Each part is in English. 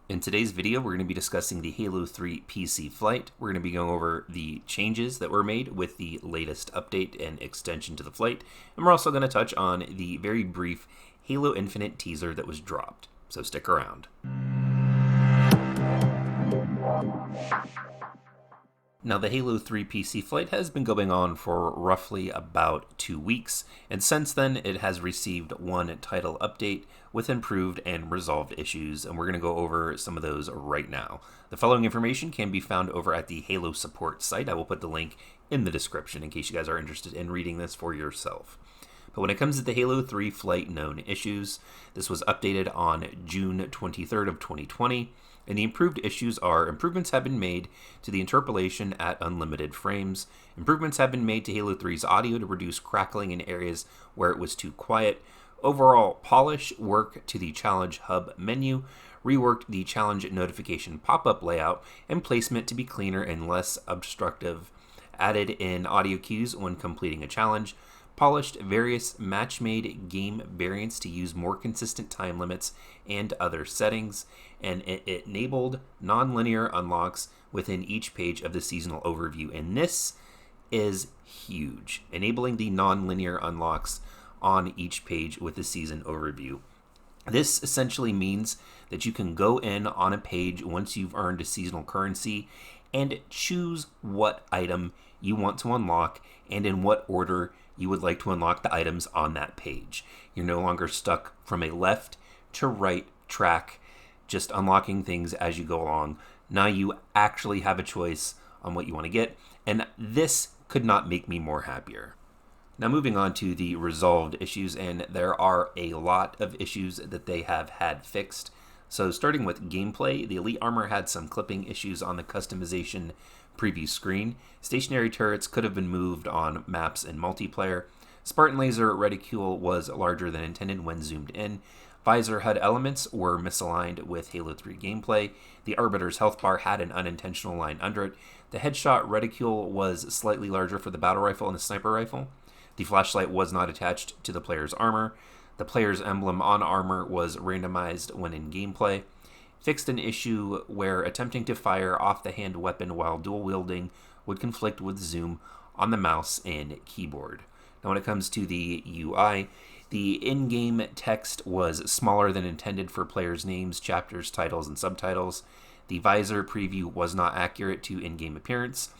In today's video, we're going to be discussing the Halo 3 PC flight. We're going to be going over the changes that were made with the latest update and extension to the flight, and we're also going to touch on the very brief Halo Infinite teaser that was dropped. So stick around. Now, the Halo 3 PC flight has been going on for roughly about 2 weeks, and since then it has received one title update with improved and resolved issues, and we're going to go over some of those right now. The following information can be found over at the Halo support site. I will put the link in the description in case you guys are interested in reading this for yourself. But when it comes to the Halo 3 flight known issues, this was updated on June 23rd of 2020. And the improved issues are: improvements have been made to the interpolation at unlimited frames. Improvements have been made to Halo 3's audio to reduce crackling in areas where it was too quiet. Overall polish work to the challenge hub menu. Reworked the challenge notification pop-up layout and placement to be cleaner and less obstructive. Added in audio cues when completing a challenge. Polished various match-made game variants to use more consistent time limits and other settings, and it enabled non-linear unlocks within each page of the seasonal overview. And this is huge, enabling the non-linear unlocks on each page with the season overview. This essentially means that you can go in on a page once you've earned a seasonal currency and choose what item you want to unlock and in what order you would like to unlock the items on that page. You're no longer stuck from a left to right track, just unlocking things as you go along. Now you actually have a choice on what you want to get, and this could not make me more happier. Now moving on to the resolved issues, and there are a lot of issues that they have had fixed. So starting with gameplay, the Elite Armor had some clipping issues on the customization preview screen. Stationary turrets could have been moved on maps in multiplayer. Spartan laser reticule was larger than intended when zoomed in. Visor HUD elements were misaligned with Halo 3 gameplay. The Arbiter's health bar had an unintentional line under it. The headshot reticule was slightly larger for the battle rifle and the sniper rifle. The flashlight was not attached to the player's armor. The player's emblem on armor was randomized when in gameplay. Fixed an issue where attempting to fire off the hand weapon while dual wielding would conflict with zoom on the mouse and keyboard. Now when it comes to the UI, the in-game text was smaller than intended for players' names, chapters, titles, and subtitles. The visor preview was not accurate to in-game appearance.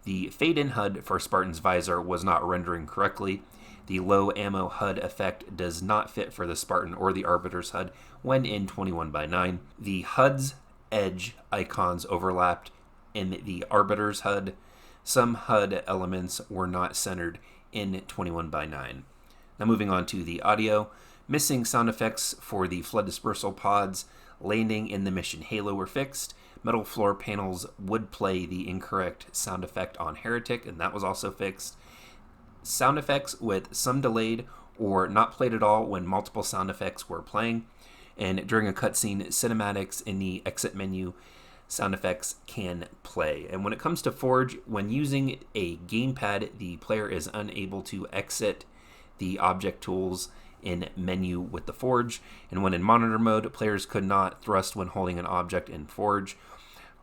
The fade-in HUD for Spartan's visor was not rendering correctly. The low ammo HUD effect does not fit for the Spartan or the Arbiter's HUD when in 21:9. The HUD's edge icons overlapped in the Arbiter's HUD. Some HUD elements were not centered in 21:9. Now moving on to the audio. Missing sound effects for the flood dispersal pods landing in the mission Halo were fixed. Metal floor panels would play the incorrect sound effect on Heretic, and that was also fixed. Sound effects with some delayed or not played at all when multiple sound effects were playing. And during a cutscene, cinematics in the exit menu, sound effects can play. And when it comes to Forge, when using a gamepad, the player is unable to exit the object tools in menu with the Forge. And when in monitor mode, players could not thrust when holding an object in Forge.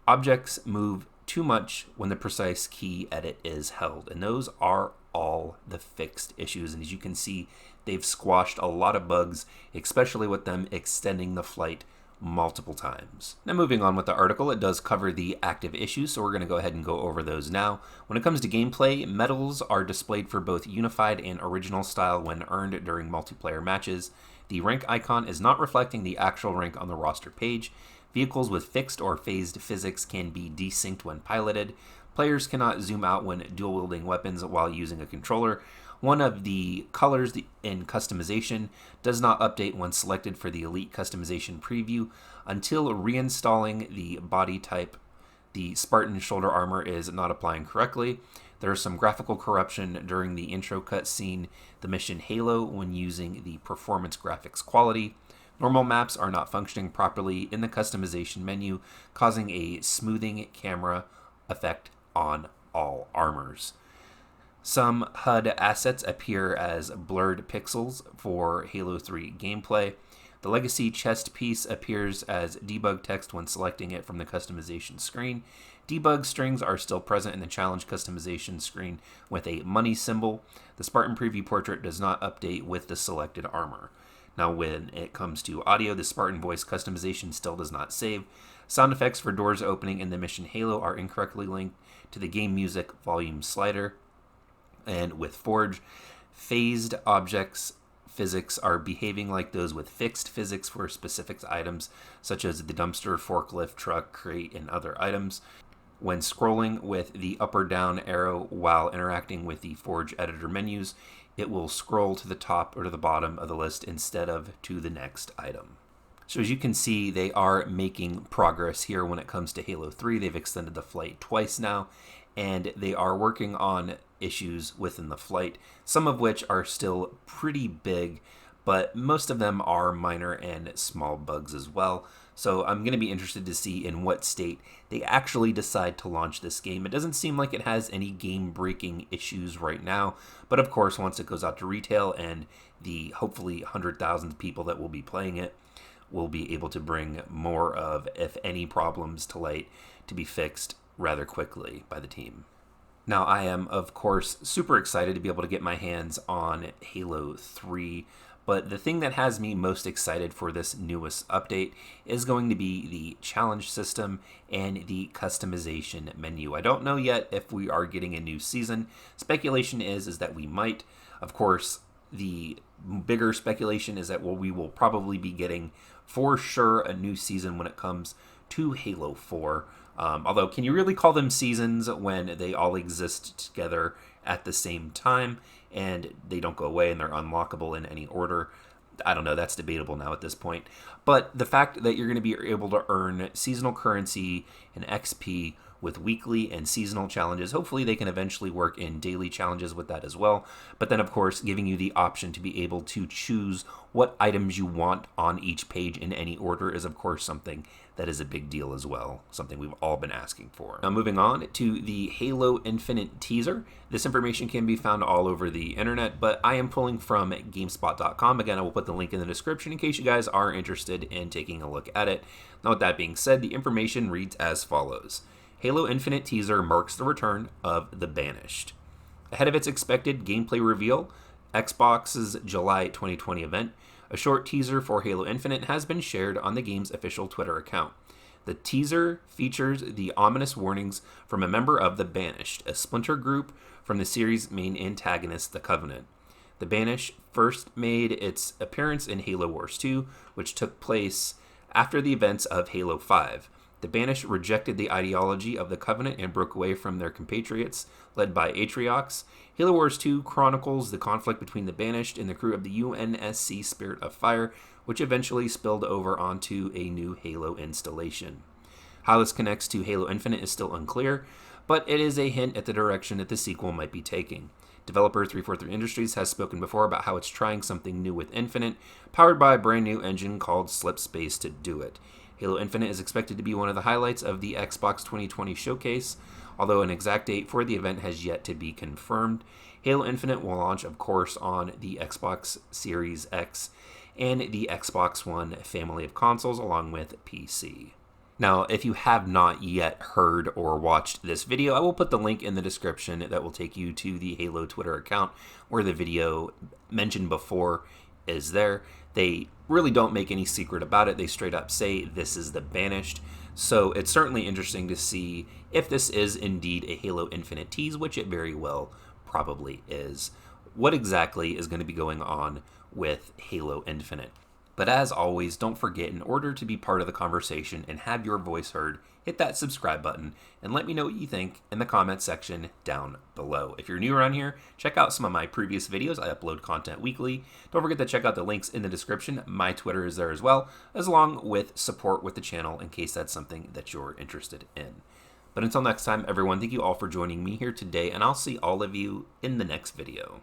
Objects move too much when the precise key edit is held. And those are all the fixed issues. And as you can see, they've squashed a lot of bugs, especially with them extending the flight multiple times. Now moving on with the article, it does cover the active issues, so we're going to go ahead and go over those now. When it comes to gameplay, medals are displayed for both unified and original style when earned during multiplayer matches. The rank icon is not reflecting the actual rank on the roster page. Vehicles with fixed or phased physics can be desynced when piloted. Players cannot zoom out when dual-wielding weapons while using a controller. One of the colors in customization does not update when selected for the Elite customization preview until reinstalling the body type. The Spartan shoulder armor is not applying correctly. There is some graphical corruption during the intro cutscene, the mission Halo, when using the performance graphics quality. Normal maps are not functioning properly in the customization menu, causing a smoothing camera effect on all armors. Some HUD assets appear as blurred pixels for Halo 3 gameplay. The legacy chest piece appears as debug text when selecting it from the customization screen. Debug strings are still present in the challenge customization screen with a money symbol. The Spartan preview portrait does not update with the selected armor. Now, when it comes to audio, the Spartan voice customization still does not save. Sound effects for doors opening in the mission Halo are incorrectly linked to the game music volume slider. And with Forge, phased objects physics are behaving like those with fixed physics for specific items, such as the dumpster, forklift, truck, crate, and other items. When scrolling with the up or down arrow while interacting with the Forge editor menus, it will scroll to the top or to the bottom of the list instead of to the next item. So as you can see, they are making progress here when it comes to Halo 3. They've extended the flight twice now, and they are working on issues within the flight, some of which are still pretty big, but most of them are minor and small bugs as well. So I'm going to be interested to see in what state they actually decide to launch this game. It doesn't seem like it has any game-breaking issues right now, but of course, once it goes out to retail and the hopefully 100,000 people that will be playing it will be able to bring more of, if any, problems to light to be fixed rather quickly by the team. Now, I am, of course, super excited to be able to get my hands on Halo 3, but the thing that has me most excited for this newest update is going to be the challenge system and the customization menu. I don't know yet if we are getting a new season. Speculation is that we might. Of course, the bigger speculation is that we will probably be getting, for sure, a new season when it comes to Halo 4. Although, can you really call them seasons when they all exist together at the same time and they don't go away and they're unlockable in any order? I don't know, that's debatable now at this point. But the fact that you're going to be able to earn seasonal currency and XP with weekly and seasonal challenges, hopefully they can eventually work in daily challenges with that as well. But then, of course, giving you the option to be able to choose what items you want on each page in any order is, of course, something that is a big deal as well, something we've all been asking for. Now, moving on to the Halo Infinite teaser. This information can be found all over the internet, but I am pulling from GameSpot.com. Again, I will put the link in the description in case you guys are interested in taking a look at it. Now, with that being said, the information reads as follows. Halo Infinite teaser marks the return of the Banished. Ahead of its expected gameplay reveal, Xbox's July 2020 event, a short teaser for Halo Infinite has been shared on the game's official Twitter account. The teaser features the ominous warnings from a member of the Banished, a splinter group from the series' main antagonist, the Covenant. The Banished first made its appearance in Halo Wars 2, which took place after the events of Halo 5. The Banished rejected the ideology of the Covenant and broke away from their compatriots, led by Atriox. Halo Wars 2 chronicles the conflict between the Banished and the crew of the UNSC Spirit of Fire, which eventually spilled over onto a new Halo installation. How this connects to Halo Infinite is still unclear, but it is a hint at the direction that the sequel might be taking. Developer 343 Industries has spoken before about how it's trying something new with Infinite, powered by a brand new engine called Slipspace to do it. Halo Infinite is expected to be one of the highlights of the Xbox 2020 showcase, although an exact date for the event has yet to be confirmed. Halo Infinite will launch, of course, on the Xbox Series X and the Xbox One family of consoles, along with PC. Now, if you have not yet heard or watched this video, I will put the link in the description that will take you to the Halo Twitter account where the video mentioned before is there. They really don't make any secret about it. They straight up say this is the Banished. So it's certainly interesting to see if this is indeed a Halo Infinite tease, which it very well probably is. What exactly is going to be going on with Halo Infinite? But as always, don't forget, in order to be part of the conversation and have your voice heard, hit that subscribe button and let me know what you think in the comments section down below. If you're new around here, check out some of my previous videos. I upload content weekly. Don't forget to check out the links in the description. My Twitter is there as well, along with support with the channel in case that's something that you're interested in. But until next time, everyone, thank you all for joining me here today, and I'll see all of you in the next video.